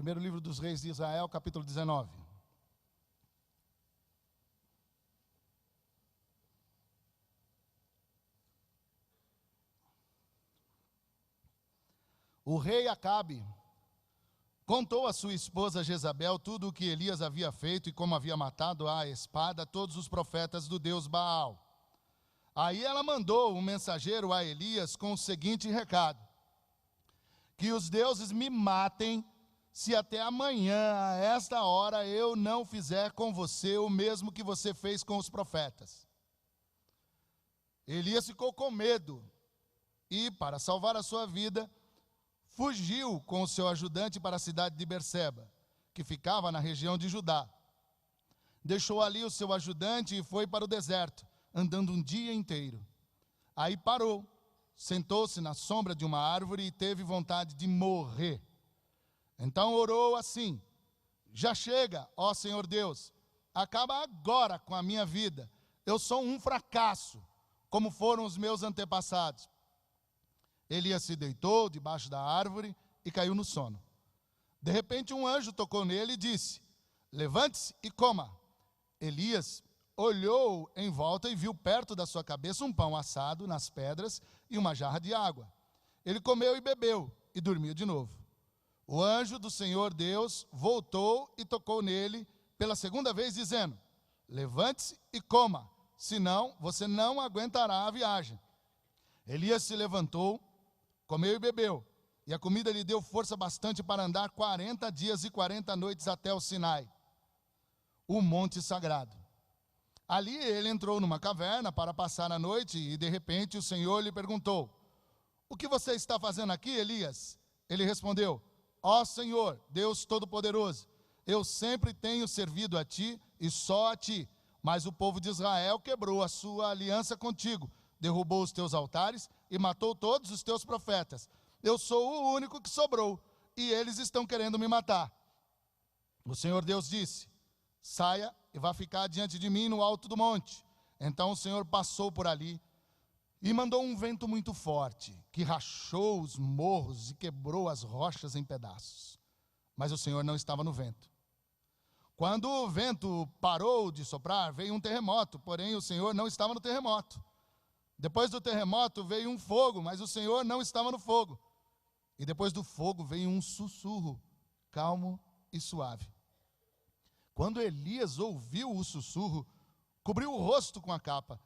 Primeiro livro dos Reis de Israel, capítulo 19. O rei Acabe contou à sua esposa Jezabel tudo o que Elias havia feito e como havia matado à espada todos os profetas do Deus Baal. Aí ela mandou um mensageiro a Elias com o seguinte recado: que os deuses me matem se até amanhã, a esta hora, eu não fizer com você o mesmo que você fez com os profetas. Elias ficou com medo e, para salvar a sua vida, fugiu com o seu ajudante para a cidade de Berseba, que ficava na região de Judá. Deixou ali o seu ajudante e foi para o deserto, andando um dia inteiro. Aí parou, sentou-se na sombra de uma árvore e teve vontade de morrer. Então orou assim: já chega, ó Senhor Deus, acaba agora com a minha vida. Eu sou um fracasso, como foram os meus antepassados. Elias se deitou debaixo da árvore e caiu no sono. De repente um anjo tocou nele e disse: levante-se e coma. Elias olhou em volta e viu perto da sua cabeça um pão assado nas pedras e uma jarra de água. Ele comeu e bebeu e dormiu de novo. O anjo do Senhor Deus voltou e tocou nele pela segunda vez, dizendo: levante-se e coma, senão você não aguentará a viagem. Elias se levantou, comeu e bebeu, e a comida lhe deu força bastante para andar 40 dias e 40 noites até o Sinai, o monte sagrado. Ali ele entrou numa caverna para passar a noite, e de repente o Senhor lhe perguntou: o que você está fazendo aqui, Elias? Ele respondeu: ó Senhor, Deus Todo-Poderoso, eu sempre tenho servido a ti e só a ti, mas o povo de Israel quebrou a sua aliança contigo, derrubou os teus altares e matou todos os teus profetas. Eu sou o único que sobrou, e eles estão querendo me matar. O Senhor Deus disse: saia e vá ficar diante de mim no alto do monte. Então o Senhor passou por ali e mandou um vento muito forte, que rachou os morros e quebrou as rochas em pedaços. Mas o Senhor não estava no vento. Quando o vento parou de soprar, veio um terremoto, porém o Senhor não estava no terremoto. Depois do terremoto veio um fogo, mas o Senhor não estava no fogo. E depois do fogo veio um sussurro, calmo e suave. Quando Elias ouviu o sussurro, cobriu o rosto com a capa.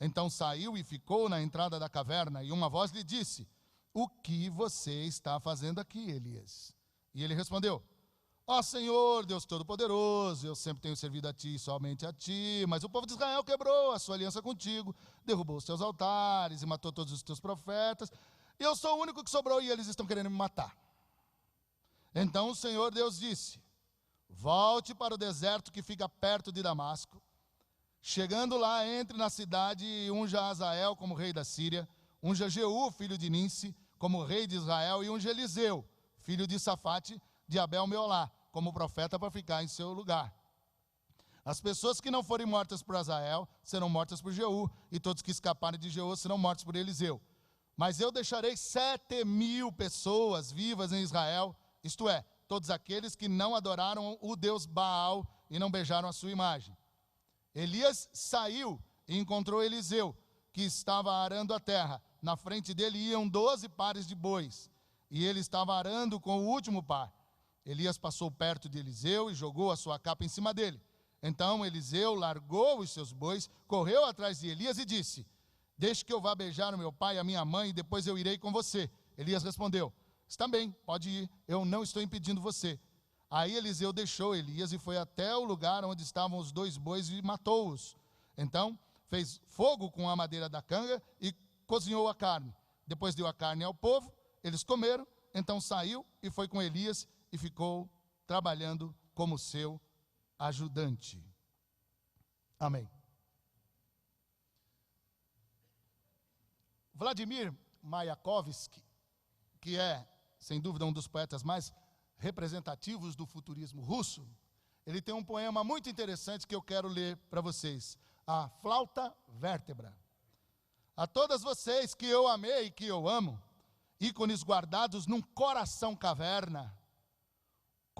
Então saiu e ficou na entrada da caverna, e uma voz lhe disse: o que você está fazendo aqui, Elias? E ele respondeu: ó Senhor, Deus Todo-Poderoso, eu sempre tenho servido a ti, somente a ti, mas o povo de Israel quebrou a sua aliança contigo, derrubou os teus altares e matou todos os teus profetas, e eu sou o único que sobrou e eles estão querendo me matar. Então o Senhor Deus disse: volte para o deserto que fica perto de Damasco. Chegando lá, entre na cidade e unja Azael como rei da Síria, unja Jeú, filho de Ninsi, como rei de Israel, e unja Eliseu, filho de Safate, de Abel-Meolá, como profeta, para ficar em seu lugar. As pessoas que não forem mortas por Azael serão mortas por Jeú, e todos que escaparem de Jeú serão mortos por Eliseu. Mas eu deixarei 7.000 pessoas vivas em Israel, isto é, todos aqueles que não adoraram o Deus Baal e não beijaram a sua imagem. Elias saiu e encontrou Eliseu, que estava arando a terra. Na frente dele iam 12 pares de bois, e ele estava arando com o último par. Elias passou perto de Eliseu e jogou a sua capa em cima dele. Então Eliseu largou os seus bois, correu atrás de Elias e disse: deixe que eu vá beijar o meu pai e a minha mãe, e depois eu irei com você. Elias respondeu: está bem, pode ir, eu não estou impedindo você. Aí Eliseu deixou Elias e foi até o lugar onde estavam os 2 bois e matou-os. Então fez fogo com a madeira da canga e cozinhou a carne. Depois deu a carne ao povo, eles comeram, então saiu e foi com Elias e ficou trabalhando como seu ajudante. Amém. Vladimir Mayakovsky, que é, sem dúvida, um dos poetas mais representativos do futurismo russo, ele tem um poema muito interessante que eu quero ler para vocês: A Flauta Vértebra. A todas vocês que eu amei e que eu amo, ícones guardados num coração caverna,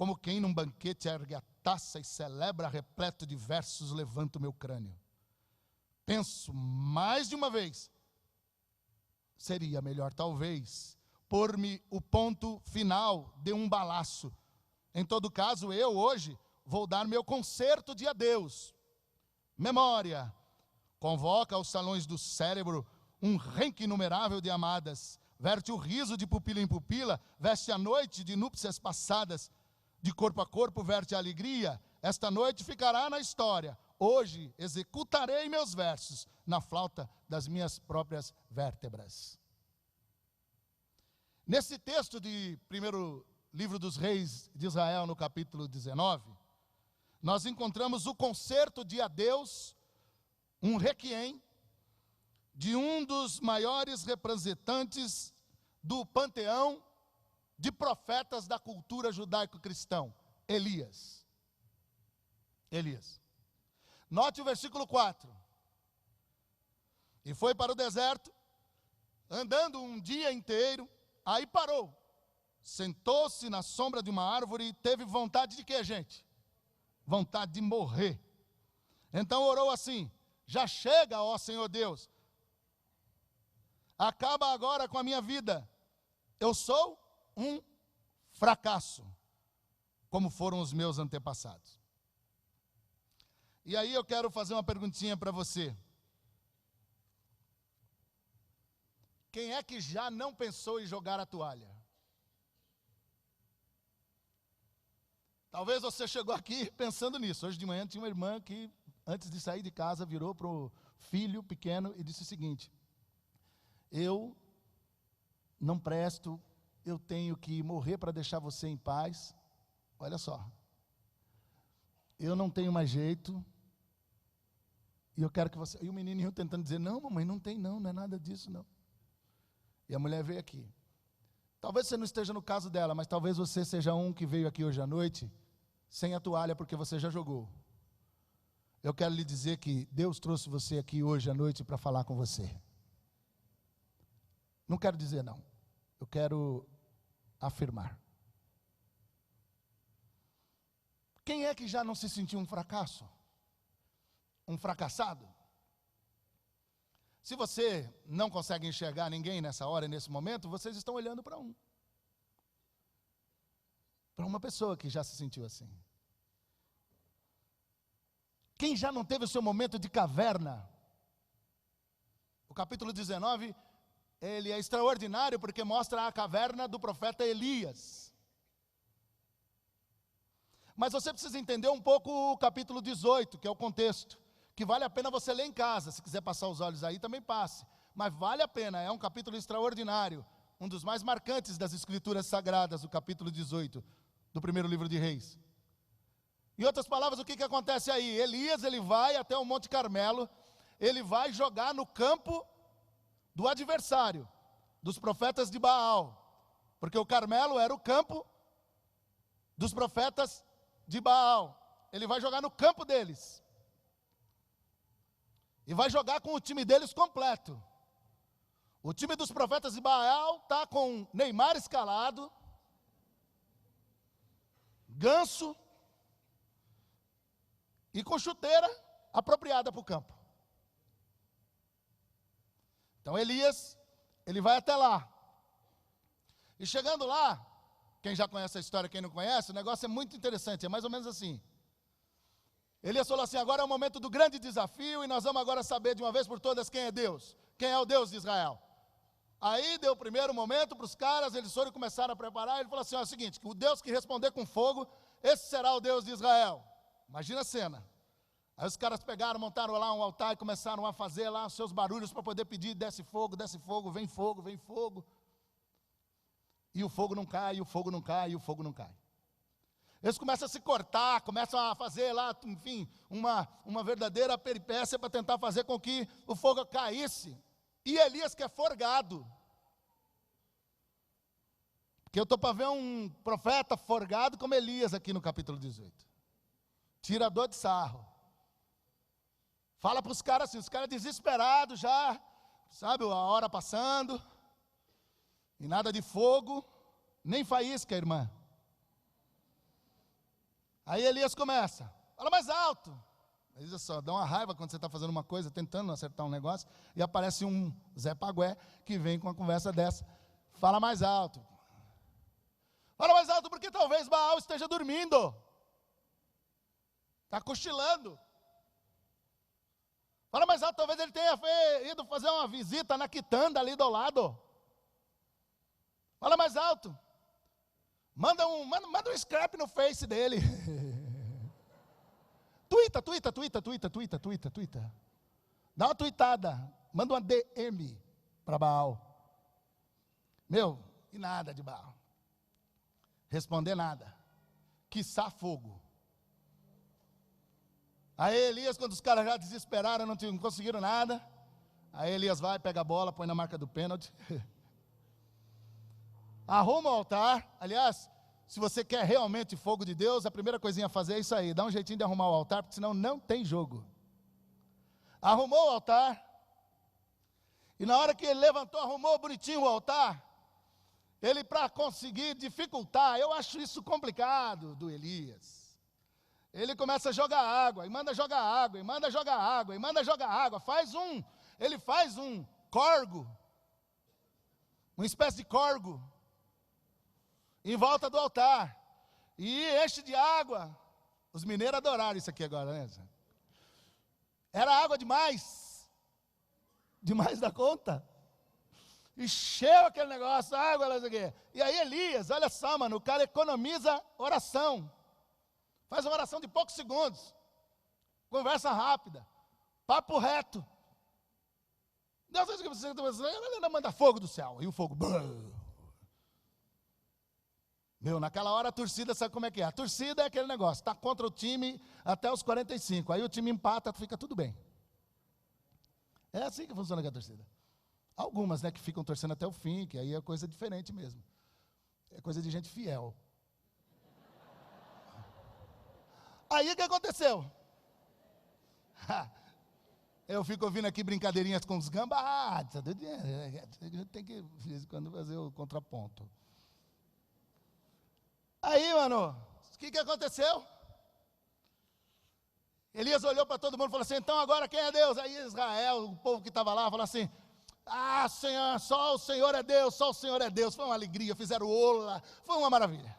como quem num banquete ergue a taça e celebra repleto de versos, levanto o meu crânio. Penso mais de uma vez, seria melhor talvez pôr-me o ponto final de um balaço. Em todo caso, eu hoje vou dar meu concerto de adeus. Memória, convoca aos salões do cérebro um renque inumerável de amadas, verte o riso de pupila em pupila, veste a noite de núpcias passadas, de corpo a corpo verte a alegria, esta noite ficará na história, hoje executarei meus versos na flauta das minhas próprias vértebras. Nesse texto de primeiro livro dos reis de Israel, no capítulo 19, nós encontramos o concerto de adeus, um requiem, de um dos maiores representantes do panteão de profetas da cultura judaico-cristão, Elias. Elias. Note o versículo 4. E foi para o deserto, andando um dia inteiro, aí parou, sentou-se na sombra de uma árvore e teve vontade de quê, gente? Vontade de morrer. Então orou assim: já chega, ó Senhor Deus, acaba agora com a minha vida, eu sou um fracasso, como foram os meus antepassados. E aí eu quero fazer uma perguntinha para você. Quem é que já não pensou em jogar a toalha? Talvez você chegou aqui pensando nisso. Hoje de manhã tinha uma irmã que, antes de sair de casa, virou para o filho pequeno e disse o seguinte: eu não presto, eu tenho que morrer para deixar você em paz. Olha só, eu não tenho mais jeito, e eu quero que você... E o menininho tentando dizer: não, mamãe, não tem não, não é nada disso não. E a mulher veio aqui. Talvez você não esteja no caso dela, mas talvez você seja um que veio aqui hoje à noite sem a toalha porque você já jogou. Eu quero lhe dizer que Deus trouxe você aqui hoje à noite para falar com você. Não quero dizer não, eu quero afirmar. Quem é que já não se sentiu um fracasso? Um fracassado? Se você não consegue enxergar ninguém nessa hora e nesse momento, vocês estão olhando para uma pessoa que já se sentiu assim. Quem já não teve o seu momento de caverna? O capítulo 19, ele é extraordinário porque mostra a caverna do profeta Elias. Mas você precisa entender um pouco o capítulo 18, que é o contexto, que vale a pena você ler em casa. Se quiser passar os olhos aí, também passe. Mas vale a pena, é um capítulo extraordinário, um dos mais marcantes das escrituras sagradas, o capítulo 18, do primeiro livro de Reis. Em outras palavras, o que acontece aí? Elias, ele vai até o Monte Carmelo, ele vai jogar no campo do adversário, dos profetas de Baal, porque o Carmelo era o campo dos profetas de Baal. Ele vai jogar no campo deles, e vai jogar com o time deles completo. O time dos profetas de Baal está com Neymar escalado, Ganso, e com chuteira apropriada para o campo. Então Elias, ele vai até lá. E chegando lá, quem já conhece a história, quem não conhece, o negócio é muito interessante, é mais ou menos assim. Elias falou assim: agora é o momento do grande desafio, e nós vamos agora saber de uma vez por todas quem é Deus. Quem é o Deus de Israel? Aí deu o primeiro momento para os caras, eles foram e começaram a preparar. Ele falou assim: ó, é o seguinte, o Deus que responder com fogo, esse será o Deus de Israel. Imagina a cena. Aí os caras pegaram, montaram lá um altar e começaram a fazer lá os seus barulhos para poder pedir: desce fogo, vem fogo, vem fogo. E o fogo não cai, e o fogo não cai, e o fogo não cai. Eles começam a se cortar, começam a fazer lá, enfim, uma verdadeira peripécia para tentar fazer com que o fogo caísse. E Elias que é forgado. Porque eu estou para ver um profeta forgado como Elias aqui no capítulo 18. Tirador de sarro. Fala para os caras assim, os caras desesperados já, sabe, a hora passando, e nada de fogo, nem faísca, irmã. Aí Elias começa, fala mais alto. Mas olha só, dá uma raiva quando você está fazendo uma coisa, tentando acertar um negócio, e aparece um Zé Pagué que vem com uma conversa dessa. Fala mais alto. Fala mais alto porque talvez Baal esteja dormindo. Está cochilando. Fala mais alto, talvez ele tenha ido fazer uma visita na quitanda ali do lado. Fala mais alto. Manda um scrap no face dele. Tuita. Dá uma tuitada. Manda uma DM para Baal. Meu, e nada de Baal. Responder nada. Quiçá fogo. Aí Elias, quando os caras já desesperaram, não conseguiram nada. Aí Elias vai, pega a bola, põe na marca do pênalti. Arruma o altar. Aliás, se você quer realmente fogo de Deus, a primeira coisinha a fazer é isso aí. Dá um jeitinho de arrumar o altar, porque senão não tem jogo. Arrumou o altar. E na hora que ele levantou, arrumou bonitinho o altar. Ele, para conseguir dificultar, eu acho isso complicado do Elias. Ele começa a jogar água, e manda jogar água, e manda jogar água, e manda jogar água. Ele faz um corgo, uma espécie de corgo, em volta do altar, e enche de água. Os mineiros adoraram isso aqui agora, né? Era água demais da conta. Encheu aquele negócio, água, não sei o quê. E aí Elias, olha só, mano, o cara economiza oração. Faz uma oração de poucos segundos. Conversa rápida. Papo reto. Deus sabe o que você está pensando, ele manda fogo do céu. E o fogo. Meu, naquela hora a torcida sabe como é que é. A torcida é aquele negócio, está contra o time até os 45. Aí o time empata, fica tudo bem. É assim que funciona com a torcida. Algumas, né, que ficam torcendo até o fim, que aí é coisa diferente mesmo. É coisa de gente fiel. Aí o que aconteceu? Eu fico ouvindo aqui brincadeirinhas com os gambas. Tem que, de vez em quando, fazer o contraponto. Aí, mano, o que aconteceu? Elias olhou para todo mundo e falou assim, então agora quem é Deus? Aí Israel, o povo que estava lá, falou assim, Senhor, só o Senhor é Deus, só o Senhor é Deus. Foi uma alegria, fizeram ola, foi uma maravilha.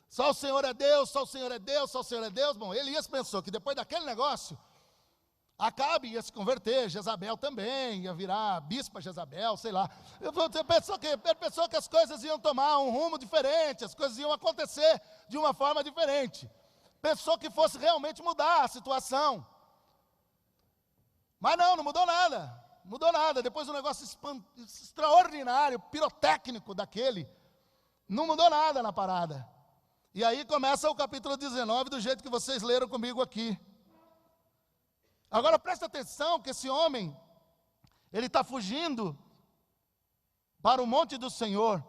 Só o Senhor é Deus, só o Senhor é Deus, só o Senhor é Deus. Bom, Elias pensou que depois daquele negócio, Acabe ia se converter, Jezabel também, ia virar bispa Jezabel, sei lá. Ele pensou que as coisas iam tomar um rumo diferente, as coisas iam acontecer de uma forma diferente. Pensou que fosse realmente mudar a situação. Mas não mudou nada. Mudou nada. Depois do negócio extraordinário, pirotécnico daquele, não mudou nada na parada. E aí começa o capítulo 19, do jeito que vocês leram comigo aqui. Agora presta atenção que esse homem, ele está fugindo para o monte do Senhor.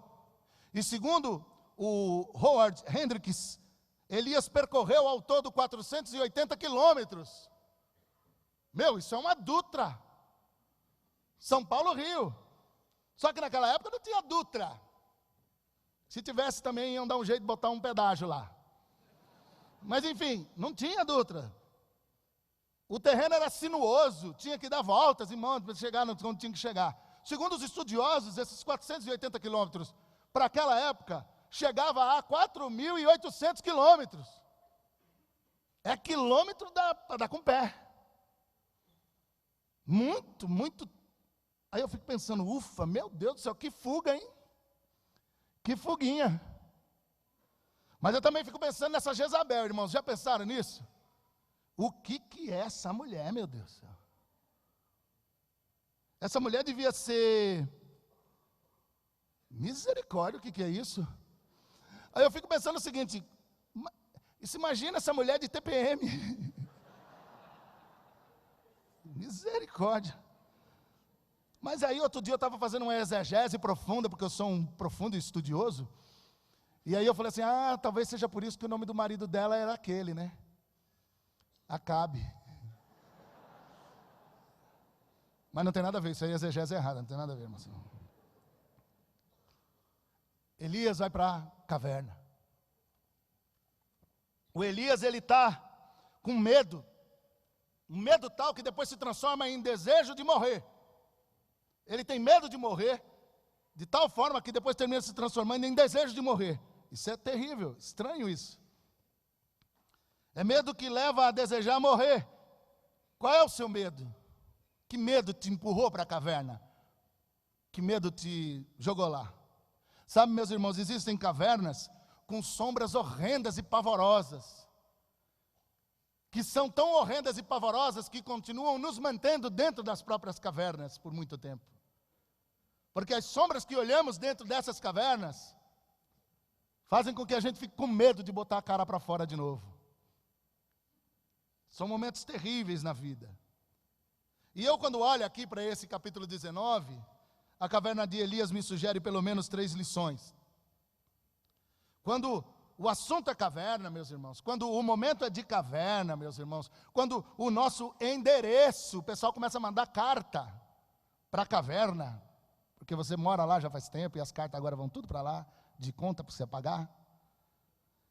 E segundo o Howard Hendricks, Elias percorreu ao todo 480 quilômetros. Meu, isso é uma Dutra. São Paulo, Rio. Só que naquela época não tinha Dutra. Se tivesse também iam dar um jeito de botar um pedágio lá. Mas enfim, não tinha Dutra. O terreno era sinuoso, tinha que dar voltas e montes para chegar onde tinha que chegar. Segundo os estudiosos, esses 480 quilômetros, para aquela época, chegava a 4.800 quilômetros. É quilômetro para dar com o pé. Muito, muito. Aí eu fico pensando, ufa, meu Deus do céu, que fuga, hein? Que fuguinha. Mas eu também fico pensando nessa Jezabel, irmãos, já pensaram nisso? O que é essa mulher, meu Deus do céu? Essa mulher devia ser... Misericórdia, o que é isso? Aí eu fico pensando o seguinte, imagina essa mulher de TPM. Misericórdia. Mas aí outro dia eu estava fazendo uma exegese profunda, porque eu sou um profundo estudioso, e aí eu falei assim, talvez seja por isso que o nome do marido dela era aquele, né? Acabe. Mas não tem nada a ver, isso aí é exegese errada, não tem nada a ver, irmão. Elias vai para a caverna. O Elias, ele está com medo. Um medo tal que depois se transforma em desejo de morrer. Ele tem medo de morrer, de tal forma que depois termina se transformando em desejo de morrer. Isso é terrível, estranho isso. É medo que leva a desejar morrer. Qual é o seu medo? Que medo te empurrou para a caverna? Que medo te jogou lá? Sabe, meus irmãos, existem cavernas com sombras horrendas e pavorosas, que são tão horrendas e pavorosas que continuam nos mantendo dentro das próprias cavernas por muito tempo. Porque as sombras que olhamos dentro dessas cavernas fazem com que a gente fique com medo de botar a cara para fora de novo. São momentos terríveis na vida. E eu, quando olho aqui para esse capítulo 19, a caverna de Elias me sugere pelo menos 3 lições. Quando o assunto é caverna, meus irmãos, quando o momento é de caverna, meus irmãos, quando o nosso endereço, o pessoal começa a mandar carta para a caverna, porque você mora lá já faz tempo e as cartas agora vão tudo para lá, de conta para você pagar.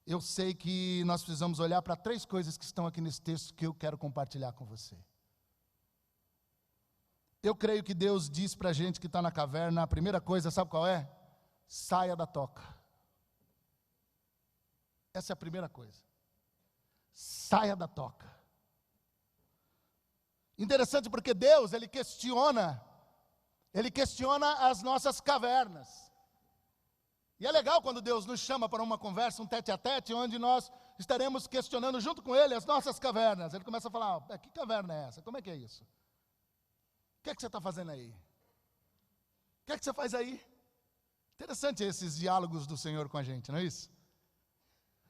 Eu sei que nós precisamos olhar para 3 coisas que estão aqui nesse texto que eu quero compartilhar com você. Eu creio que Deus diz para a gente que está na caverna, a primeira coisa, sabe qual é? Saia da toca. Essa é a primeira coisa. Saia da toca. Interessante porque Deus, Ele questiona as nossas cavernas. E é legal quando Deus nos chama para uma conversa, um tete-a-tete, onde nós estaremos questionando junto com Ele as nossas cavernas. Ele começa a falar, que caverna é essa? Como é que é isso? O que é que você está fazendo aí? O que é que você faz aí? Interessante esses diálogos do Senhor com a gente, não é isso?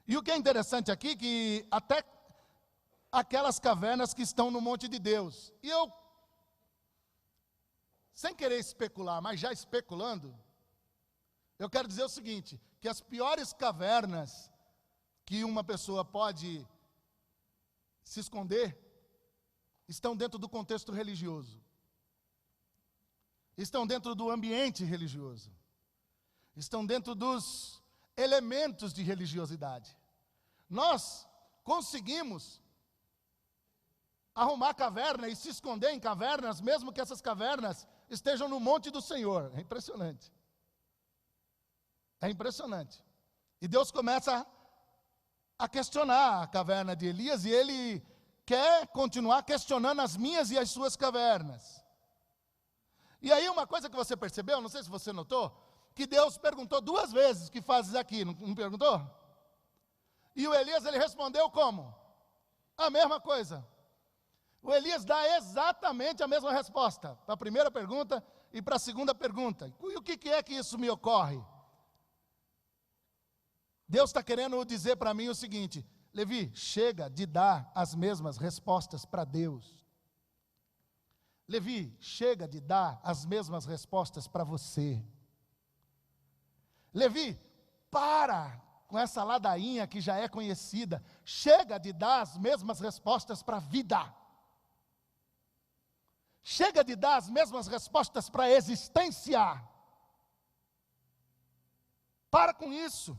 E o que é interessante aqui, que até aquelas cavernas que estão no monte de Deus. E eu, sem querer especular, mas já especulando, eu quero dizer o seguinte, que as piores cavernas que uma pessoa pode se esconder, estão dentro do contexto religioso. Estão dentro do ambiente religioso. Estão dentro dos elementos de religiosidade. Nós conseguimos arrumar caverna e se esconder em cavernas, mesmo que essas cavernas estejam no monte do Senhor. É impressionante. É impressionante. E Deus começa a questionar a caverna de Elias, e Ele quer continuar questionando as minhas e as suas cavernas. E aí uma coisa que você percebeu, não sei se você notou, que Deus perguntou 2 vezes, que fazes aqui, não perguntou? E o Elias, ele respondeu como? A mesma coisa. O Elias dá exatamente a mesma resposta para a primeira pergunta e para a segunda pergunta. E o que é que isso me ocorre? Deus está querendo dizer para mim o seguinte, Levi, chega de dar as mesmas respostas para Deus. Levi, chega de dar as mesmas respostas para você. Levi, para com essa ladainha que já é conhecida. Chega de dar as mesmas respostas para a vida. Chega de dar as mesmas respostas para a existência. Para com isso.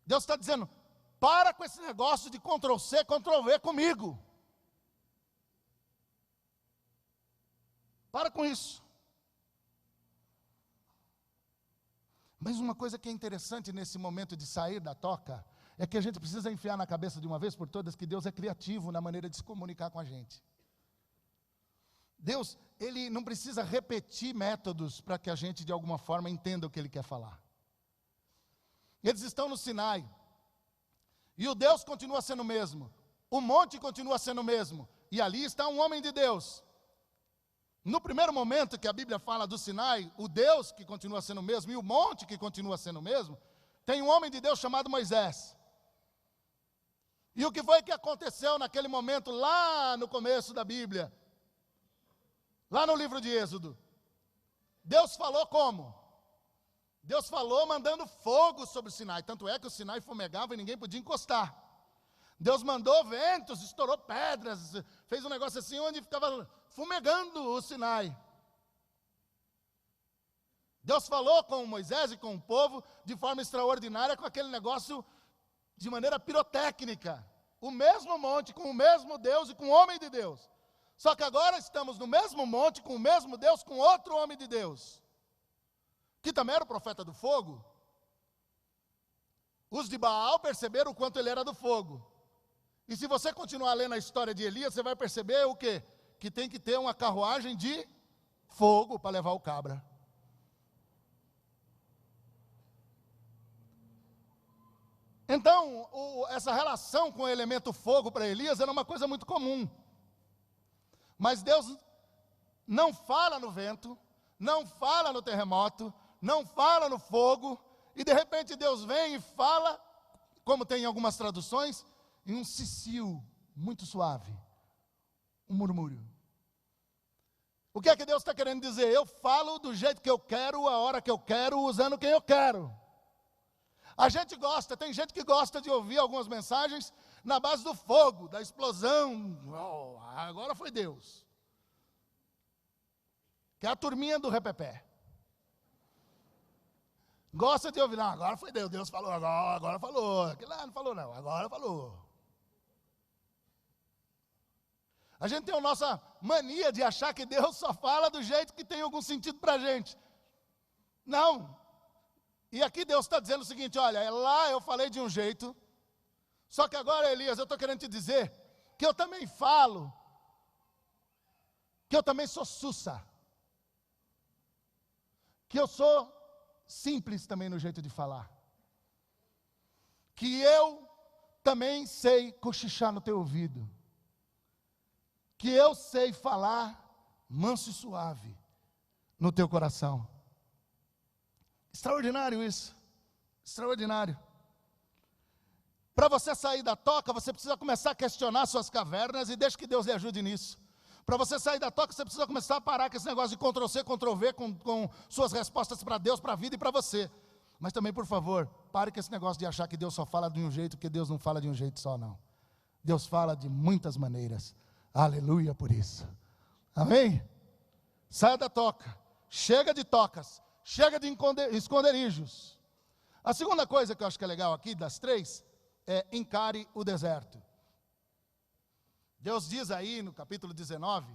Deus está dizendo, para com esse negócio de Ctrl+C, Ctrl+V comigo. Para com isso. Mas uma coisa que é interessante nesse momento de sair da toca, é que a gente precisa enfiar na cabeça de uma vez por todas que Deus é criativo na maneira de se comunicar com a gente. Deus, Ele não precisa repetir métodos para que a gente de alguma forma entenda o que Ele quer falar. Eles estão no Sinai, e o Deus continua sendo o mesmo, o monte continua sendo o mesmo, e ali está um homem de Deus. No primeiro momento que a Bíblia fala do Sinai, o Deus que continua sendo o mesmo e o monte que continua sendo o mesmo, tem um homem de Deus chamado Moisés. E o que foi que aconteceu naquele momento lá no começo da Bíblia? Lá no livro de Êxodo. Deus falou como? Deus falou mandando fogo sobre o Sinai, tanto é que o Sinai fumegava e ninguém podia encostar. Deus mandou ventos, estourou pedras, fez um negócio assim onde ficava fumegando o Sinai. Deus falou com Moisés e com o povo de forma extraordinária, com aquele negócio de maneira pirotécnica, o mesmo monte, com o mesmo Deus e com o homem de Deus. Só que agora estamos no mesmo monte, com o mesmo Deus, com outro homem de Deus, que também era o profeta do fogo. Os de Baal perceberam o quanto ele era do fogo. E se você continuar lendo a história de Elias, você vai perceber o quê? Que tem que ter uma carruagem de fogo para levar o cabra. Então, essa relação com o elemento fogo para Elias era uma coisa muito comum. Mas Deus não fala no vento, não fala no terremoto, não fala no fogo, e de repente Deus vem e fala, como tem em algumas traduções, em um cicio muito suave, um murmúrio. O que é que Deus está querendo dizer? Eu falo do jeito que eu quero, a hora que eu quero, usando quem eu quero. A gente gosta, tem gente que gosta de ouvir algumas mensagens na base do fogo, da explosão. Oh, agora foi Deus. Que é a turminha do repepé. Gosta de ouvir, não, agora foi Deus, Deus falou, agora falou. Aquele lá não falou não, agora falou. A gente tem a nossa mania de achar que Deus só fala do jeito que tem algum sentido para a gente. Não. E aqui Deus está dizendo o seguinte, olha, lá eu falei de um jeito, só que agora, Elias, eu estou querendo te dizer que eu também falo, que eu também sou sussa, que eu sou simples também no jeito de falar, que eu também sei cochichar no teu ouvido, que eu sei falar manso e suave no teu coração. Extraordinário isso, extraordinário. Para você sair da toca, você precisa começar a questionar suas cavernas e deixa que Deus lhe ajude nisso. Para você sair da toca, você precisa começar a parar com esse negócio de Ctrl-C, Ctrl-V, com suas respostas para Deus, para a vida e para você. Mas também, por favor, pare com esse negócio de achar que Deus só fala de um jeito, porque Deus não fala de um jeito só, não. Deus fala de muitas maneiras. Aleluia por isso. Amém? Saia da toca, chega de tocas, chega de esconderijos. A segunda coisa que eu acho que é legal aqui, das três, é encare o deserto. Deus diz aí no capítulo 19,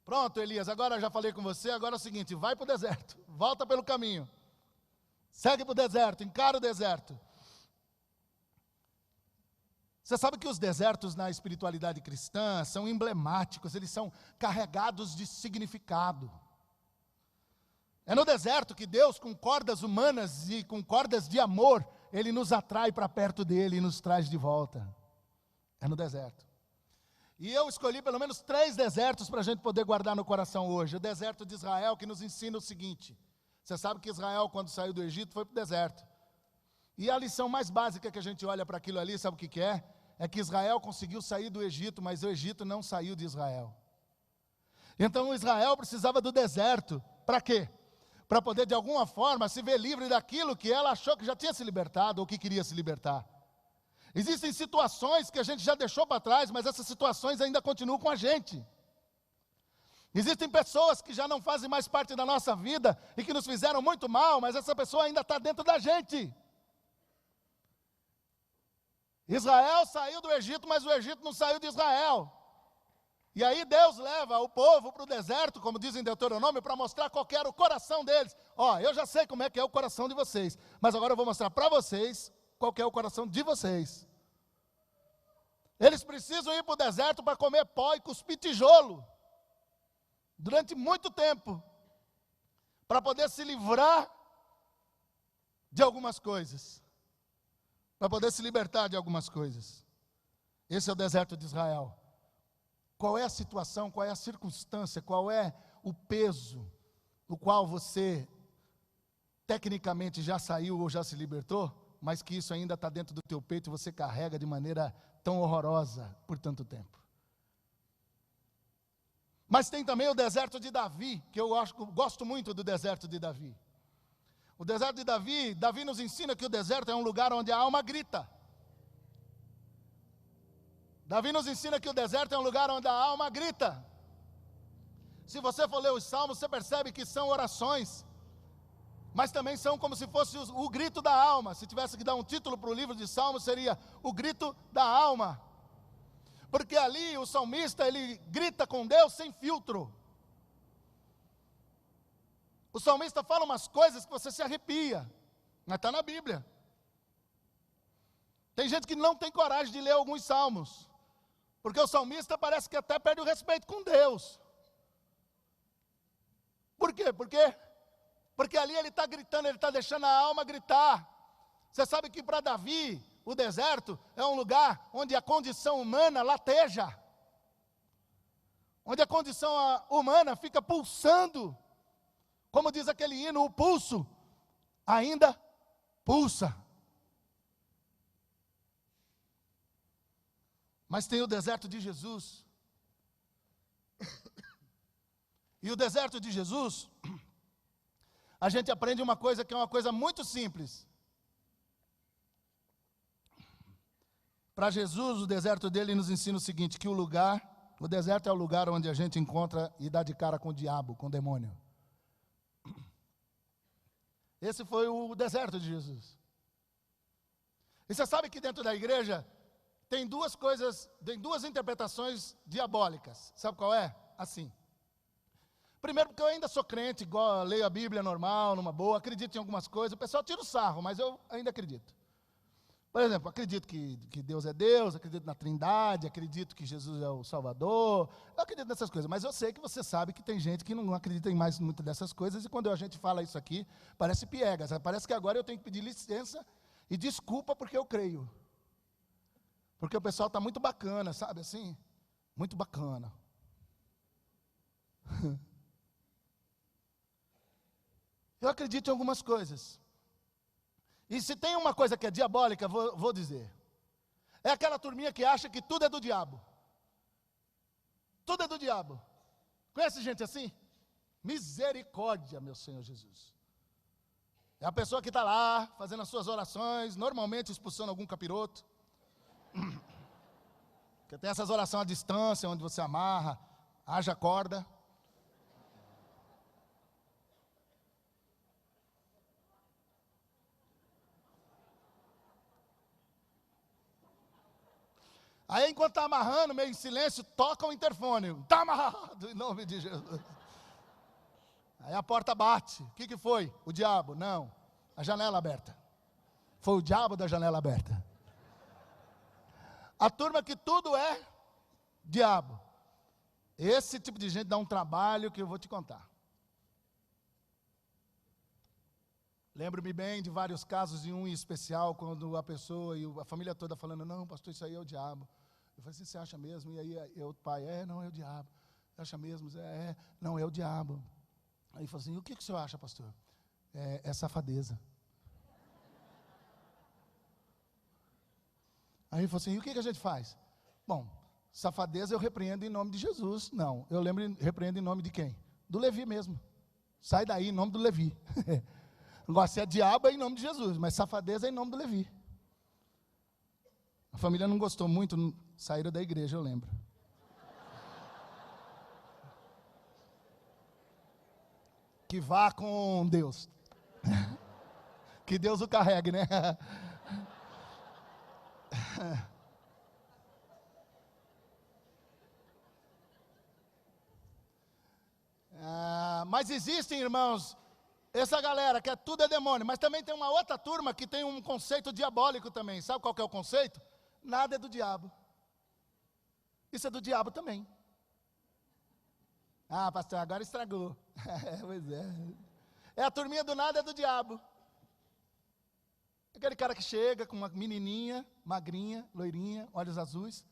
pronto Elias, agora já falei com você, agora é o seguinte, vai para o deserto, volta pelo caminho, segue para o deserto, encara o deserto. Você sabe que os desertos na espiritualidade cristã são emblemáticos, eles são carregados de significado. É no deserto que Deus, com cordas humanas e com cordas de amor, Ele nos atrai para perto dEle e nos traz de volta. É no deserto. E eu escolhi pelo menos 3 desertos para a gente poder guardar no coração hoje. O deserto de Israel, que nos ensina o seguinte. Você sabe que Israel, quando saiu do Egito, foi para o deserto. E a lição mais básica que a gente olha para aquilo ali, sabe o que é? É que Israel conseguiu sair do Egito, mas o Egito não saiu de Israel. Então Israel precisava do deserto. Para quê? Para poder de alguma forma se ver livre daquilo que ela achou que já tinha se libertado ou que queria se libertar. Existem situações que a gente já deixou para trás, mas essas situações ainda continuam com a gente. Existem pessoas que já não fazem mais parte da nossa vida e que nos fizeram muito mal, mas essa pessoa ainda está dentro da gente. Israel saiu do Egito, mas o Egito não saiu de Israel. E aí Deus leva o povo para o deserto, como diz em Deuteronômio, para mostrar qual era o coração deles. Ó, eu já sei como é que é o coração de vocês, mas agora eu vou mostrar para vocês qual que é o coração de vocês. Eles precisam ir para o deserto para comer pó e cuspir tijolo, durante muito tempo, para poder se livrar de algumas coisas, para poder se libertar de algumas coisas. Esse é o deserto de Israel. Qual é a situação, qual é a circunstância, qual é o peso no qual você tecnicamente já saiu ou já se libertou, mas que isso ainda está dentro do teu peito e você carrega de maneira tão horrorosa por tanto tempo. Mas tem também o deserto de Davi, que eu gosto muito do deserto de Davi. O deserto de Davi, Davi nos ensina que o deserto é um lugar onde a alma grita. Davi nos ensina que o deserto é um lugar onde a alma grita. Se você for ler os salmos, você percebe que são orações, mas também são como se fosse o grito da alma. Se tivesse que dar um título para o livro de Salmos, seria o grito da alma. Porque ali o salmista, ele grita com Deus sem filtro. O salmista fala umas coisas que você se arrepia, mas está na Bíblia. Tem gente que não tem coragem de ler alguns salmos, porque o salmista parece que até perde o respeito com Deus. Por quê? Porque ali ele está gritando, ele está deixando a alma gritar. Você sabe que para Davi, o deserto é um lugar onde a condição humana lateja, onde a condição humana fica pulsando. Como diz aquele hino, o pulso ainda pulsa. Mas tem o deserto de Jesus. E o deserto de Jesus, a gente aprende uma coisa que é uma coisa muito simples. Para Jesus, o deserto dele nos ensina o seguinte, que o deserto é o lugar onde a gente encontra e dá de cara com o diabo, com o demônio. Esse foi o deserto de Jesus. E você sabe que dentro da igreja tem duas interpretações diabólicas. Sabe qual é? Assim. Primeiro, porque eu ainda sou crente, igual, leio a Bíblia normal, numa boa, acredito em algumas coisas. O pessoal tira o sarro, mas eu ainda acredito. Por exemplo, acredito que Deus é Deus, acredito na Trindade, acredito que Jesus é o Salvador, eu acredito nessas coisas, mas eu sei que você sabe que tem gente que não acredita em mais muito dessas coisas, e quando a gente fala isso aqui, parece piegas, parece que agora eu tenho que pedir licença e desculpa porque eu creio. Porque o pessoal está muito bacana, sabe assim? Muito bacana. Eu acredito em algumas coisas. E se tem uma coisa que é diabólica, vou dizer. É aquela turminha que acha que tudo é do diabo. Tudo é do diabo. Conhece gente assim? Misericórdia, meu Senhor Jesus. É a pessoa que está lá, fazendo as suas orações, normalmente expulsando algum capiroto. Porque tem essas orações à distância, onde você amarra, haja corda. Aí, enquanto está amarrando, meio em silêncio, toca o interfone. Está amarrado, em nome de Jesus. Aí a porta bate. O que foi? O diabo? Não. A janela aberta. Foi o diabo da janela aberta. A turma que tudo é diabo. Esse tipo de gente dá um trabalho que eu vou te contar. Lembro-me bem de vários casos, e um em especial, quando a pessoa e a família toda falando, não, pastor, isso aí é o diabo. Eu falei assim, você acha mesmo? E aí o pai, não, é o diabo. Você acha mesmo? Não, é o diabo. Aí ele falou assim, o que o senhor acha, pastor? É safadeza. Aí ele falou assim, e o que a gente faz? Bom, safadeza eu repreendo em nome de Jesus. Não, eu repreendo em nome de quem? Do Levi mesmo. Sai daí em nome do Levi. Agora, se é diabo é em nome de Jesus, mas safadeza é em nome do Levi. A família não gostou muito, saíram da igreja, eu lembro. Que vá com Deus. Que Deus o carregue, né? Mas existem, irmãos, essa galera que tudo é demônio, mas também tem uma outra turma que tem um conceito diabólico também. Sabe qual que é o conceito? Nada é do diabo. Isso é do diabo também. Ah, pastor, agora estragou. Pois é. É a turminha do nada é do diabo. Aquele cara que chega com uma menininha, magrinha, loirinha, olhos azuis,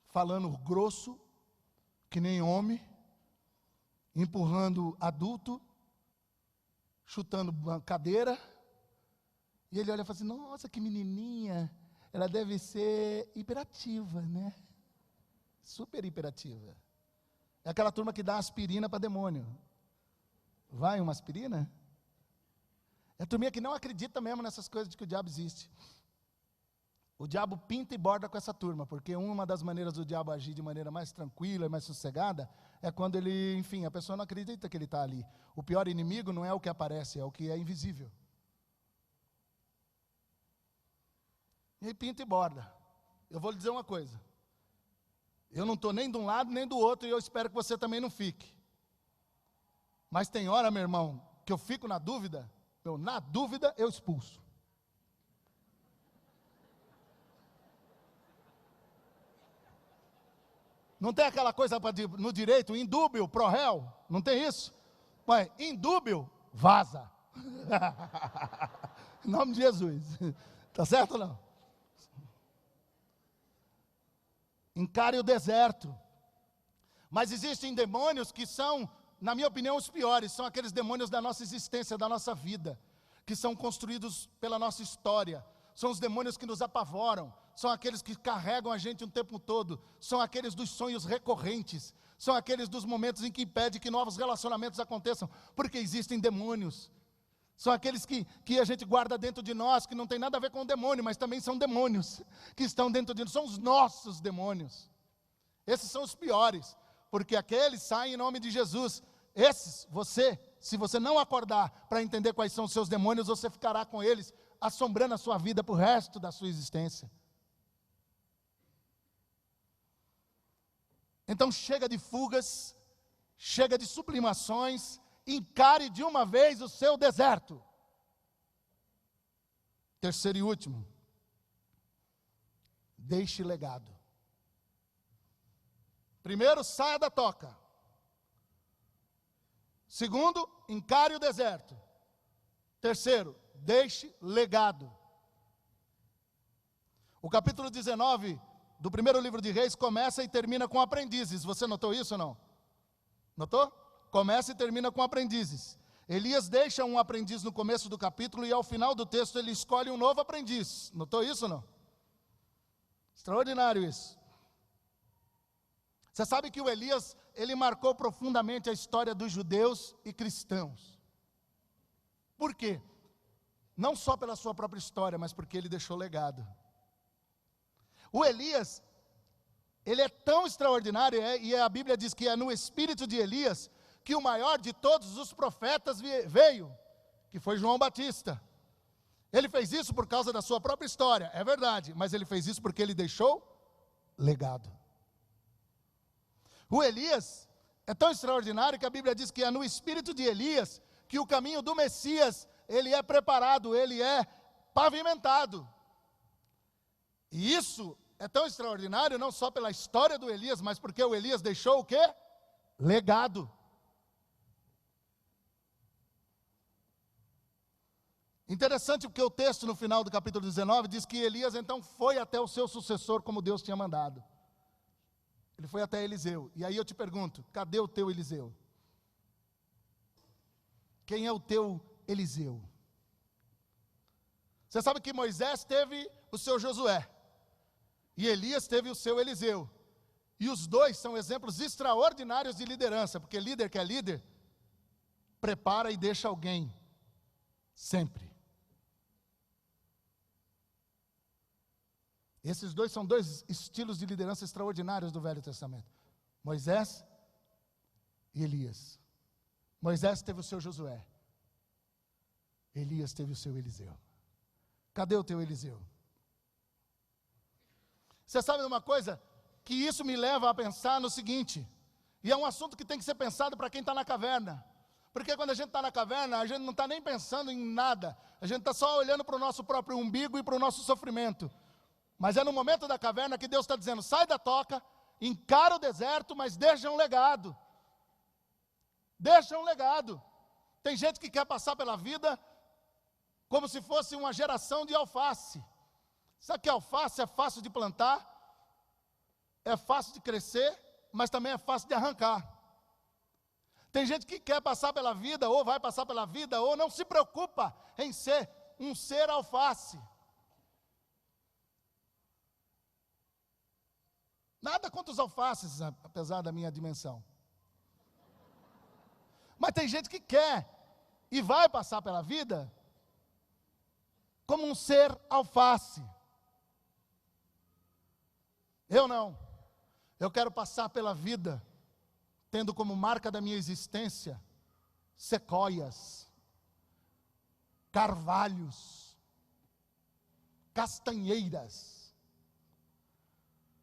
falando grosso, que nem homem, empurrando adulto, chutando cadeira, e ele olha e fala assim, nossa, que menininha, ela deve ser hiperativa, né? Super hiperativa. É aquela turma que dá aspirina para demônio. Vai uma aspirina? É a turminha que não acredita mesmo nessas coisas de que o diabo existe. O diabo pinta e borda com essa turma, porque uma das maneiras do diabo agir de maneira mais tranquila e mais sossegada é quando ele, enfim, a pessoa não acredita que ele está ali. O pior inimigo não é o que aparece, é o que é invisível. E aí pinta e borda. Eu vou lhe dizer uma coisa. Eu não estou nem de um lado nem do outro, e eu espero que você também não fique. Mas tem hora, meu irmão, que eu fico na dúvida, eu expulso. Não tem aquela coisa no direito, indúbio, pro réu, não tem isso? Mas indúbio, vaza. Em nome de Jesus. Tá certo ou não? Encare o deserto. Mas existem demônios que são, na minha opinião, os piores. São aqueles demônios da nossa existência, da nossa vida, que são construídos pela nossa história. São os demônios que nos apavoram. São aqueles que carregam a gente o tempo todo. São aqueles dos sonhos recorrentes. São aqueles dos momentos em que impede que novos relacionamentos aconteçam, porque existem demônios. São aqueles que a gente guarda dentro de nós, que não tem nada a ver com o demônio, mas também são demônios que estão dentro de nós. São os nossos demônios. Esses são os piores, porque aqueles saem em nome de Jesus. Esses, se você não acordar para entender quais são os seus demônios, você ficará com eles, assombrando a sua vida para o resto da sua existência. Então chega de fugas, chega de sublimações, encare de uma vez o seu deserto. Terceiro e último, deixe legado. Primeiro, saia da toca. Segundo, encare o deserto. Terceiro, deixe legado. O capítulo 19 do primeiro livro de Reis começa e termina com aprendizes. Você notou isso ou não? Notou? Começa e termina com aprendizes. Elias deixa um aprendiz no começo do capítulo e ao final do texto ele escolhe um novo aprendiz. Notou isso ou não? Extraordinário isso. Você sabe que o Elias, ele marcou profundamente a história dos judeus e cristãos. Por quê? Não só pela sua própria história, mas porque ele deixou legado. O Elias, ele é tão extraordinário, e a Bíblia diz que é no espírito de Elias que o maior de todos os profetas veio, que foi João Batista. Ele fez isso por causa da sua própria história, é verdade, mas ele fez isso porque ele deixou legado. O Elias é tão extraordinário que a Bíblia diz que é no espírito de Elias que o caminho do Messias, ele é preparado, ele é pavimentado. E isso é tão extraordinário, não só pela história do Elias, mas porque o Elias deixou o quê? Legado. Interessante porque o texto no final do capítulo 19 diz que Elias então foi até o seu sucessor como Deus tinha mandado. Ele foi até Eliseu. E aí eu te pergunto, cadê o teu Eliseu? Quem é o teu Eliseu? Você sabe que Moisés teve o seu Josué. E Elias teve o seu Eliseu. E os dois são exemplos extraordinários de liderança, porque líder que é líder, prepara e deixa alguém, sempre. Esses dois são dois estilos de liderança extraordinários do Velho Testamento. Moisés e Elias. Moisés teve o seu Josué. Elias teve o seu Eliseu. Cadê o teu Eliseu? Você sabe de uma coisa? Que isso me leva a pensar no seguinte, e é um assunto que tem que ser pensado para quem está na caverna, porque quando a gente está na caverna, a gente não está nem pensando em nada, a gente está só olhando para o nosso próprio umbigo e para o nosso sofrimento, mas é no momento da caverna que Deus está dizendo, sai da toca, encara o deserto, mas deixa um legado, tem gente que quer passar pela vida como se fosse uma geração de alface. Sabe que alface é fácil de plantar, é fácil de crescer, mas também é fácil de arrancar. Tem gente que quer passar pela vida, ou vai passar pela vida, ou não se preocupa em ser um ser alface. Nada contra os alfaces, apesar da minha dimensão. Mas tem gente que quer e vai passar pela vida como um ser alface. Eu não. Eu quero passar pela vida tendo como marca da minha existência sequoias, carvalhos, castanheiras.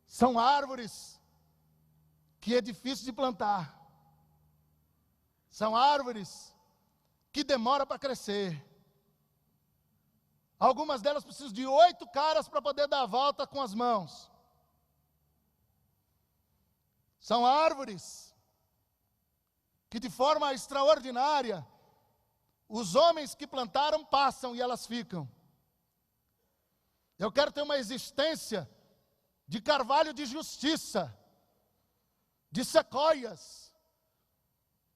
São árvores que é difícil de plantar. São árvores que demoram para crescer. Algumas delas precisam de 8 caras para poder dar a volta com as mãos. São árvores que de forma extraordinária, os homens que plantaram passam e elas ficam. Eu quero ter uma existência de carvalho de justiça, de sequoias.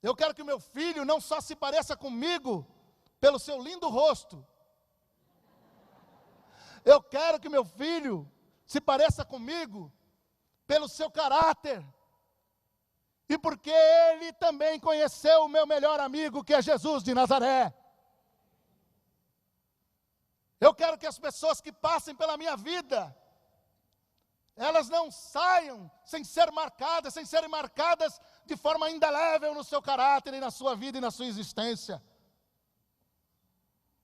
Eu quero que o meu filho não só se pareça comigo pelo seu lindo rosto. Eu quero que meu filho se pareça comigo pelo seu caráter. E porque ele também conheceu o meu melhor amigo, que é Jesus de Nazaré. Eu quero que as pessoas que passem pela minha vida, elas não saiam sem serem marcadas de forma indelével no seu caráter e na sua vida e na sua existência.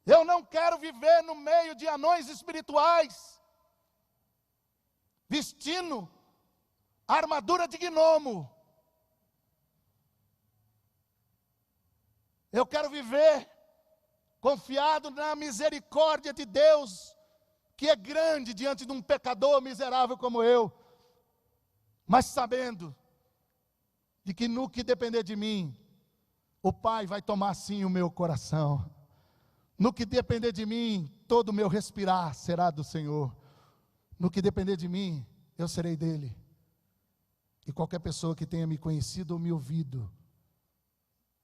Eu não quero viver no meio de anões espirituais, vestindo a armadura de gnomo. Eu quero viver confiado na misericórdia de Deus, que é grande diante de um pecador miserável como eu, mas sabendo de que no que depender de mim, o Pai vai tomar sim o meu coração. No que depender de mim, todo o meu respirar será do Senhor. No que depender de mim, eu serei dele. E qualquer pessoa que tenha me conhecido ou me ouvido,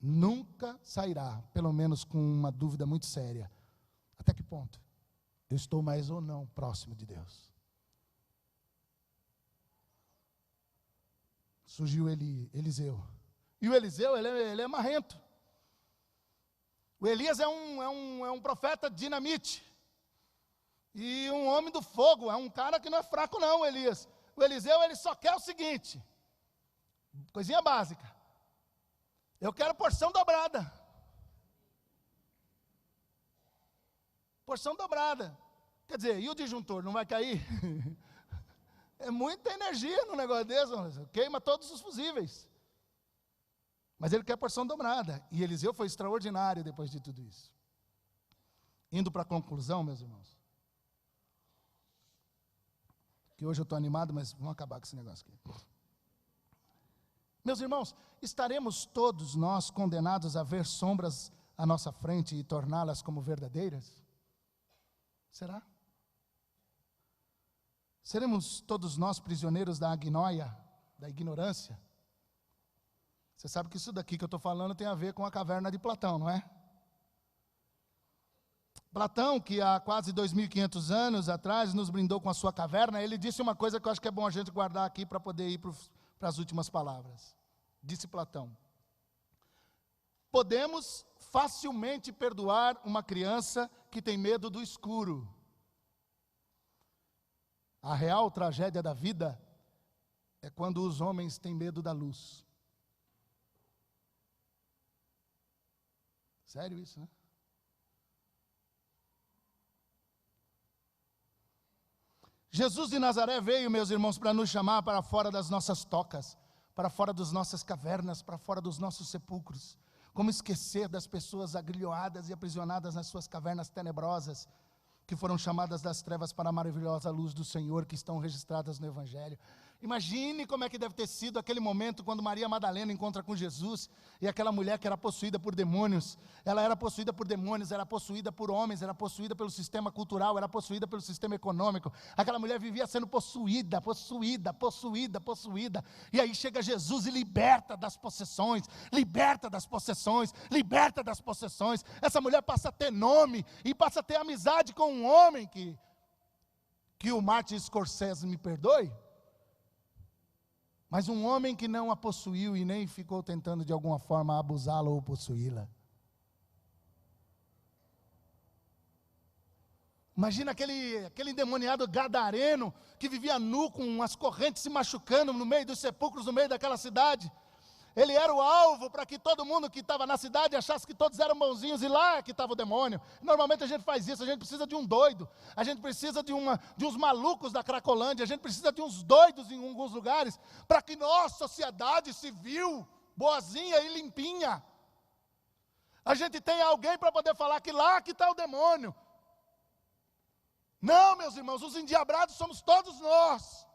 nunca sairá, pelo menos com uma dúvida muito séria: até que ponto eu estou mais ou não próximo de Deus? Surgiu Eliseu. E o Eliseu, ele é marrento. O Elias é um profeta dinamite. E um homem do fogo. É um cara que não é fraco não, Elias. O Eliseu, ele só quer o seguinte: coisinha básica. Eu quero porção dobrada. Porção dobrada. Quer dizer, e o disjuntor, não vai cair? É muita energia no negócio desse, queima todos os fusíveis. Mas ele quer porção dobrada. E Eliseu foi extraordinário depois de tudo isso. Indo para a conclusão, meus irmãos. Que hoje eu estou animado, mas vamos acabar com esse negócio aqui. Meus irmãos, estaremos todos nós condenados a ver sombras à nossa frente e torná-las como verdadeiras? Será? Seremos todos nós prisioneiros da agnóia, da ignorância? Você sabe que isso daqui que eu estou falando tem a ver com a caverna de Platão, não é? Platão, que há quase 2.500 anos atrás nos brindou com a sua caverna, ele disse uma coisa que eu acho que é bom a gente guardar aqui para poder ir para as últimas palavras. Disse Platão: podemos facilmente perdoar uma criança que tem medo do escuro. A real tragédia da vida é quando os homens têm medo da luz. Sério isso, né? Jesus de Nazaré veio, meus irmãos, para nos chamar para fora das nossas tocas, para fora das nossas cavernas, para fora dos nossos sepulcros. Como esquecer das pessoas agrilhoadas e aprisionadas nas suas cavernas tenebrosas, que foram chamadas das trevas para a maravilhosa luz do Senhor, que estão registradas no Evangelho. Imagine como é que deve ter sido aquele momento quando Maria Madalena encontra com Jesus, e aquela mulher que era possuída por demônios, ela era possuída por demônios, era possuída por homens, era possuída pelo sistema cultural, era possuída pelo sistema econômico. Aquela mulher vivia sendo possuída, e aí chega Jesus e liberta das possessões. Essa mulher passa a ter nome, e passa a ter amizade com um homem que o Martin Scorsese me perdoe, mas um homem que não a possuiu e nem ficou tentando de alguma forma abusá-la ou possuí-la. Imagina aquele endemoniado gadareno que vivia nu com as correntes se machucando no meio dos sepulcros, no meio daquela cidade. Ele era o alvo para que todo mundo que estava na cidade achasse que todos eram bonzinhos, e lá é que estava o demônio. Normalmente a gente faz isso, a gente precisa de um doido, a gente precisa de uns malucos da Cracolândia, a gente precisa de uns doidos em alguns lugares, para que nossa sociedade civil, boazinha e limpinha, a gente tenha alguém para poder falar que lá que está o demônio. Não, meus irmãos, os endiabrados somos todos nós.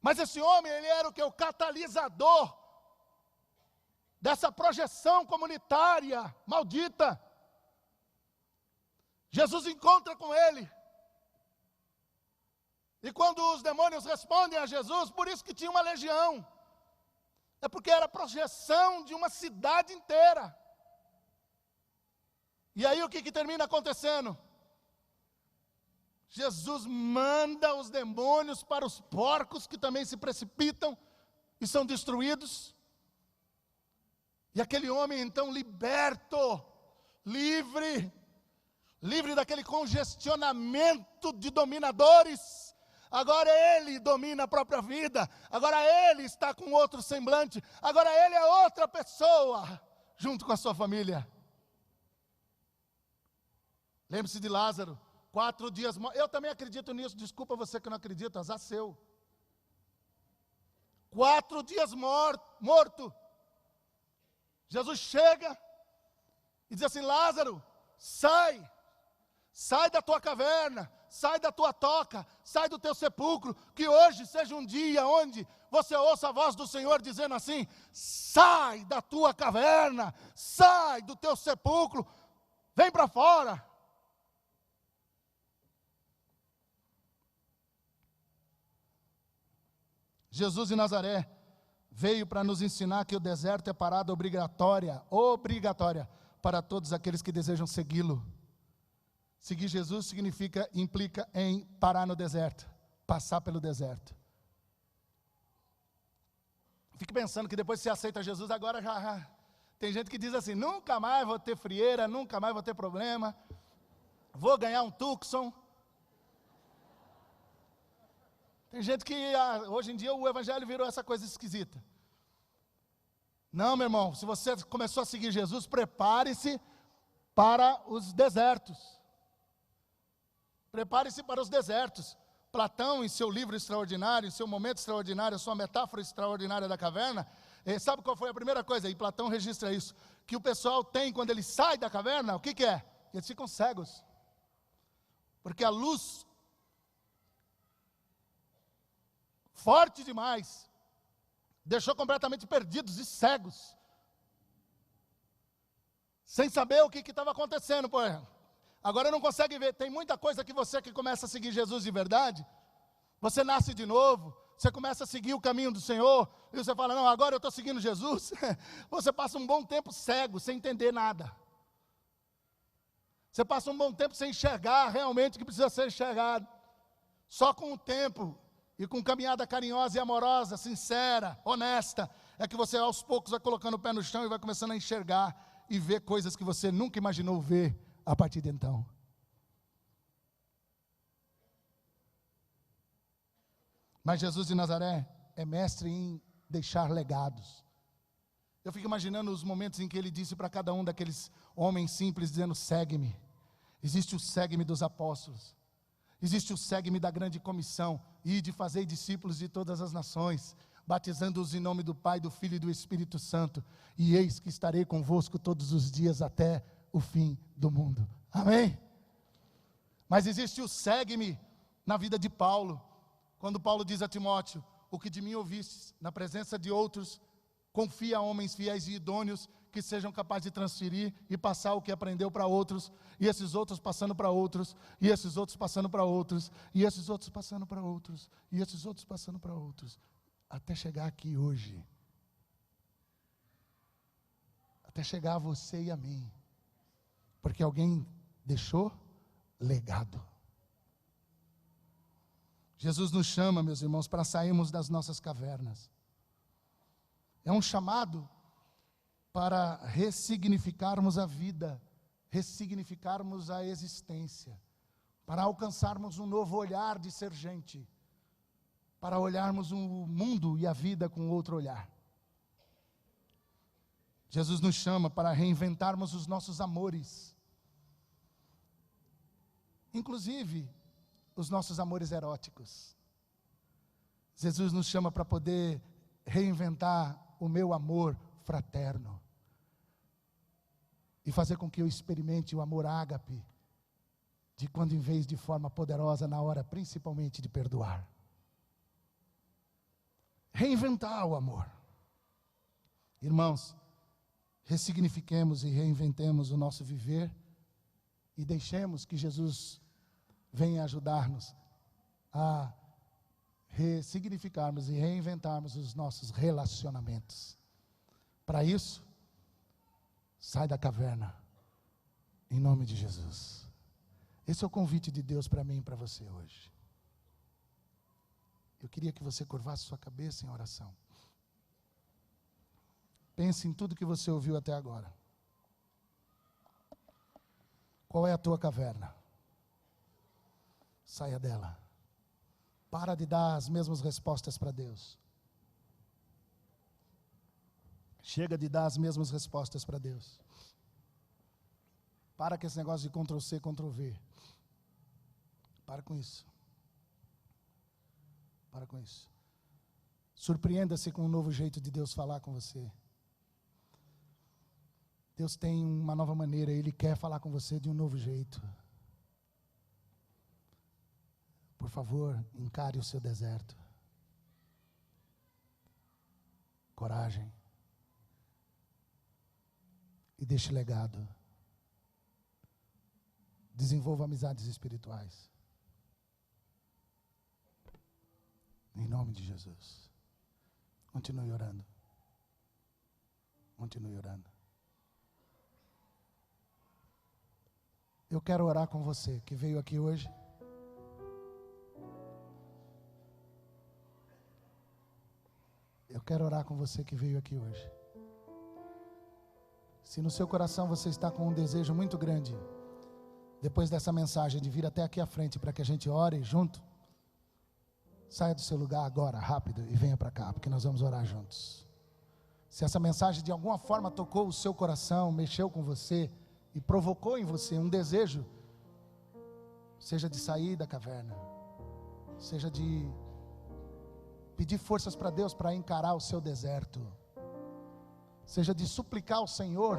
Mas esse homem, ele era o que? O catalisador dessa projeção comunitária maldita. Jesus encontra com ele. E quando os demônios respondem a Jesus, por isso que tinha uma legião. É porque era a projeção de uma cidade inteira. E aí o que termina acontecendo? Jesus manda os demônios para os porcos, que também se precipitam e são destruídos. E aquele homem então liberto, livre daquele congestionamento de dominadores. Agora ele domina a própria vida, agora ele está com outro semblante, agora ele é outra pessoa, junto com a sua família. Lembre-se de Lázaro, 4 dias morto. Eu também acredito nisso, desculpa você que não acredita, azar seu. 4 dias morto. Jesus chega e diz assim: Lázaro, sai da tua caverna, sai da tua toca, sai do teu sepulcro, que hoje seja um dia onde você ouça a voz do Senhor dizendo assim: sai da tua caverna, sai do teu sepulcro, vem para fora. Jesus de Nazaré veio para nos ensinar que o deserto é parada obrigatória para todos aqueles que desejam segui-lo. Seguir Jesus implica em parar no deserto, passar pelo deserto. Fique pensando que depois que você aceita Jesus, agora já tem gente que diz assim: nunca mais vou ter frieira, nunca mais vou ter problema, vou ganhar um Tucson. Tem gente que hoje em dia o evangelho virou essa coisa esquisita. Não, meu irmão, se você começou a seguir Jesus, prepare-se para os desertos. Prepare-se para os desertos. Platão, em seu livro extraordinário, em seu momento extraordinário, a sua metáfora extraordinária da caverna, sabe qual foi a primeira coisa? E Platão registra isso, que o pessoal tem quando ele sai da caverna, o que é? Eles ficam cegos. Porque a luz forte demais deixou completamente perdidos e cegos, sem saber o que estava acontecendo. Pô, agora não consegue ver. Tem muita coisa que você que começa a seguir Jesus de verdade, você nasce de novo, você começa a seguir o caminho do Senhor, e você fala: não, agora eu estou seguindo Jesus. Você passa um bom tempo cego, sem entender nada. Você passa um bom tempo sem enxergar realmente o que precisa ser enxergado. Só com o tempo e com caminhada carinhosa e amorosa, sincera, honesta, é que você aos poucos vai colocando o pé no chão e vai começando a enxergar e ver coisas que você nunca imaginou ver a partir de então. Mas Jesus de Nazaré é mestre em deixar legados. Eu fico imaginando os momentos em que ele disse para cada um daqueles homens simples, dizendo: segue-me. Existe o segue-me dos apóstolos. Existe o segue-me da grande comissão, e de fazer discípulos de todas as nações, batizando-os em nome do Pai, do Filho e do Espírito Santo, e eis que estarei convosco todos os dias até o fim do mundo. Amém? Mas existe o segue-me na vida de Paulo, quando Paulo diz a Timóteo: o que de mim ouvistes na presença de outros, confia a homens fiéis e idôneos, que sejam capazes de transferir e passar o que aprendeu para outros, e esses outros passando para outros, e esses outros passando para outros, e esses outros passando para outros, e esses outros passando para outros, até chegar aqui hoje, até chegar a você e a mim, porque alguém deixou legado. Jesus nos chama, meus irmãos, para sairmos das nossas cavernas. É um chamado para ressignificarmos a vida, ressignificarmos a existência, para alcançarmos um novo olhar de ser gente. para olharmos o mundo e a vida com outro olhar. Jesus nos chama para reinventarmos os nossos amores, inclusive os nossos amores eróticos. Jesus nos chama para poder reinventar o meu amor fraterno e fazer com que eu experimente o amor ágape, de quando em vez de forma poderosa, na hora principalmente de perdoar. Reinventar o amor. Irmãos, ressignifiquemos e reinventemos o nosso viver e deixemos que Jesus venha ajudar-nos a ressignificarmos e reinventarmos os nossos relacionamentos. Para isso, sai da caverna, em nome de Jesus. Esse é o convite de Deus para mim e para você hoje. Eu queria que você curvasse sua cabeça em oração. Pense em tudo que você ouviu até agora. Qual é a tua caverna? Saia dela. Para de dar as mesmas respostas para Deus. Chega de dar as mesmas respostas para Deus. Para com esse negócio de Ctrl+C, Ctrl+V. Para com isso. Para com isso. Surpreenda-se com um novo jeito de Deus falar com você. Deus tem uma nova maneira, Ele quer falar com você de um novo jeito. Por favor, encare o seu deserto. Coragem. E deixe legado. Desenvolva amizades espirituais. Em nome de Jesus. Continue orando. Continue orando. Eu quero orar com você que veio aqui hoje. Eu quero orar com você que veio aqui hoje. Se no seu coração você está com um desejo muito grande, depois dessa mensagem, de vir até aqui à frente para que a gente ore junto, saia do seu lugar agora, rápido, e venha para cá, porque nós vamos orar juntos. Se essa mensagem de alguma forma tocou o seu coração, mexeu com você e provocou em você um desejo, seja de sair da caverna, seja de pedir forças para Deus para encarar o seu deserto, seja de suplicar ao Senhor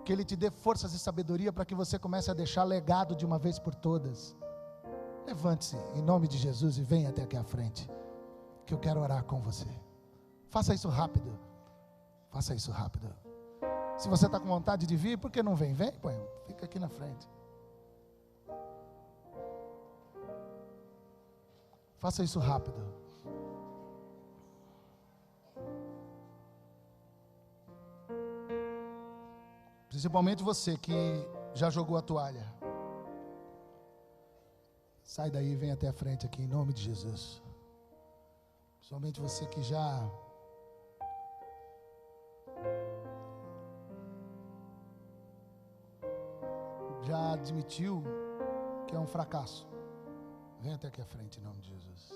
que Ele te dê forças e sabedoria para que você comece a deixar legado de uma vez por todas, levante-se em nome de Jesus e venha até aqui à frente, que eu quero orar com você. Faça isso rápido. Faça isso rápido. Se você está com vontade de vir, por que não vem? Vem, põe, fica aqui na frente. Faça isso rápido. Principalmente você que já jogou a toalha. Sai daí e vem até a frente aqui em nome de Jesus. Principalmente você que já admitiu que é um fracasso. Vem até aqui à frente em nome de Jesus.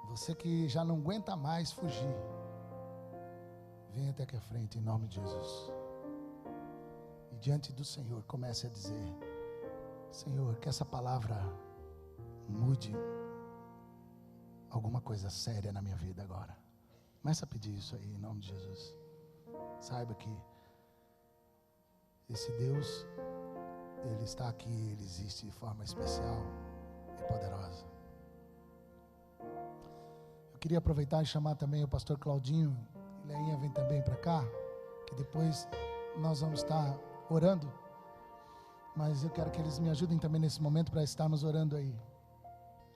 Você que já não aguenta mais fugir, vem até aqui à frente em nome de Jesus. E diante do Senhor comece a dizer: Senhor, que essa palavra mude alguma coisa séria na minha vida agora. Começa a pedir isso aí em nome de Jesus. Saiba que esse Deus, Ele está aqui, Ele existe de forma especial e poderosa. Eu queria aproveitar e chamar também o pastor Claudinho e Leinha, vem também para cá, que depois nós vamos estar orando, mas eu quero que eles me ajudem também nesse momento para estarmos orando aí.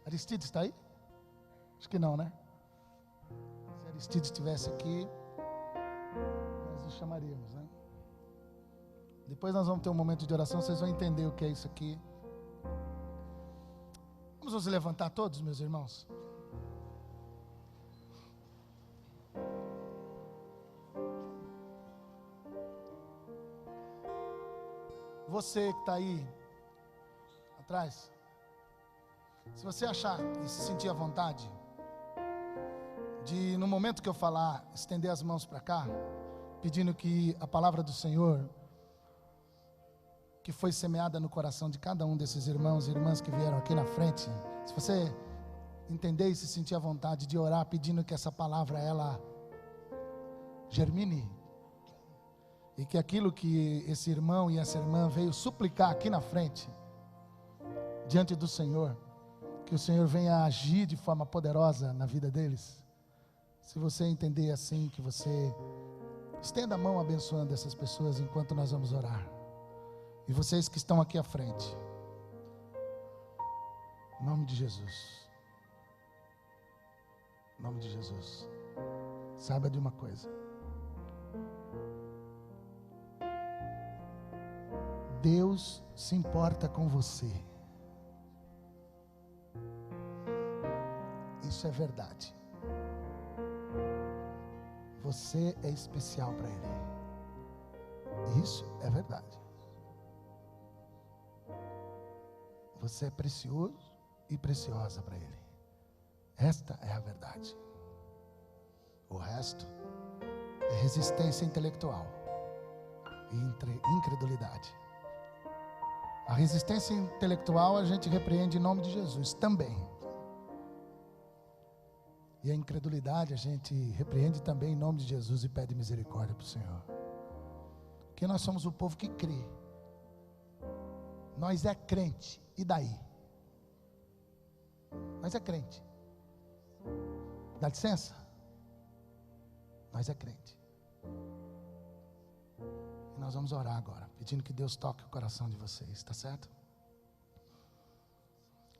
Aristides está aí? Acho que não, né? Se Aristides estivesse aqui, nós o chamaríamos, né? Depois nós vamos ter um momento de oração, vocês vão entender o que é isso aqui. Vamos nos levantar todos, meus irmãos? Você que está aí atrás, Se você achar e se sentir à vontade, de no momento que eu falar, estender as mãos para cá, pedindo que a palavra do Senhor, que foi semeada no coração de cada um desses irmãos e irmãs que vieram aqui na frente, se você entender e se sentir à vontade de orar, pedindo que essa palavra, ela germine, e que aquilo que esse irmão e essa irmã veio suplicar aqui na frente, diante do Senhor, que o Senhor venha agir de forma poderosa na vida deles. Se você entender assim, que você estenda a mão abençoando essas pessoas enquanto nós vamos orar. E vocês que estão aqui à frente, em nome de Jesus, em nome de Jesus, saiba de uma coisa: Deus se importa com você. Isso é verdade. Você é especial para Ele. Isso é verdade. Você é precioso e preciosa para Ele. Esta é a verdade. O resto é resistência intelectual e incredulidade. A resistência intelectual a gente repreende em nome de Jesus também. E a incredulidade a gente repreende também em nome de Jesus e pede misericórdia para o Senhor. Porque nós somos o povo que crê. Nós é crente. E daí? Nós é crente. Dá licença? Nós é crente. E nós vamos orar agora, pedindo que Deus toque o coração de vocês, está certo?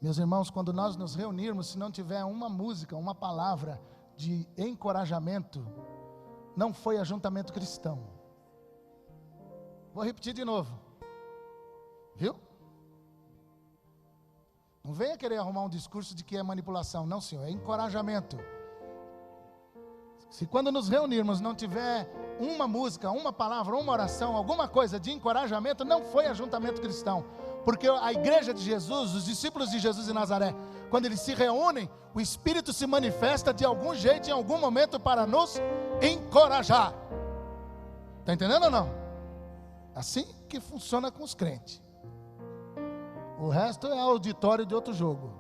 Meus irmãos, quando nós nos reunirmos, se não tiver uma música, uma palavra de encorajamento, não foi ajuntamento cristão. Vou repetir de novo. Viu? Não venha querer arrumar um discurso de que é manipulação. Não, senhor, é encorajamento. Se quando nos reunirmos não tiver uma música, uma palavra, uma oração, alguma coisa de encorajamento, não foi ajuntamento cristão. Porque a igreja de Jesus, os discípulos de Jesus em Nazaré, quando eles se reúnem, o Espírito se manifesta de algum jeito, em algum momento, para nos encorajar. Está entendendo ou não? Assim que funciona com os crentes. O resto é auditório de outro jogo.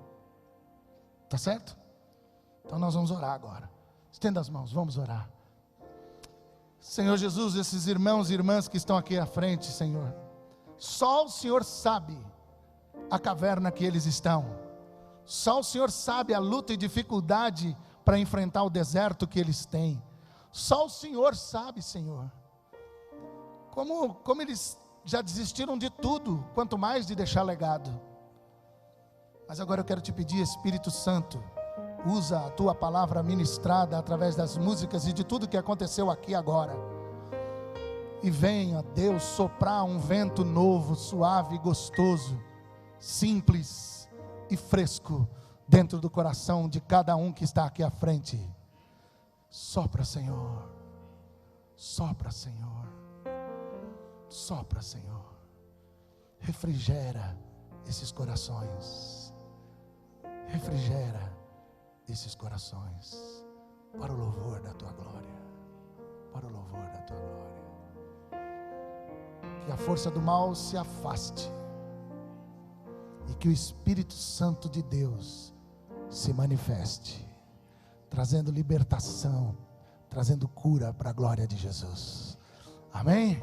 Tá certo? Então nós vamos orar agora. Estenda as mãos, vamos orar. Senhor Jesus, esses irmãos e irmãs que estão aqui à frente, Senhor, só o Senhor sabe a caverna que eles estão. Só o Senhor sabe a luta e dificuldade para enfrentar o deserto que eles têm. Só o Senhor sabe, Senhor, como eles já desistiram de tudo, quanto mais de deixar legado. Mas agora eu quero te pedir, Espírito Santo, usa a tua palavra ministrada através das músicas e de tudo que aconteceu aqui agora. E venha, Deus, soprar um vento novo, suave e gostoso, simples e fresco, dentro do coração de cada um que está aqui à frente. Sopra, Senhor. Sopra, Senhor. Sopra, Senhor. Refrigera esses corações. Refrigera esses corações. Para o louvor da tua glória. Para o louvor da tua glória. Que a força do mal se afaste. E que o Espírito Santo de Deus se manifeste. Trazendo libertação. Trazendo cura para a glória de Jesus. Amém?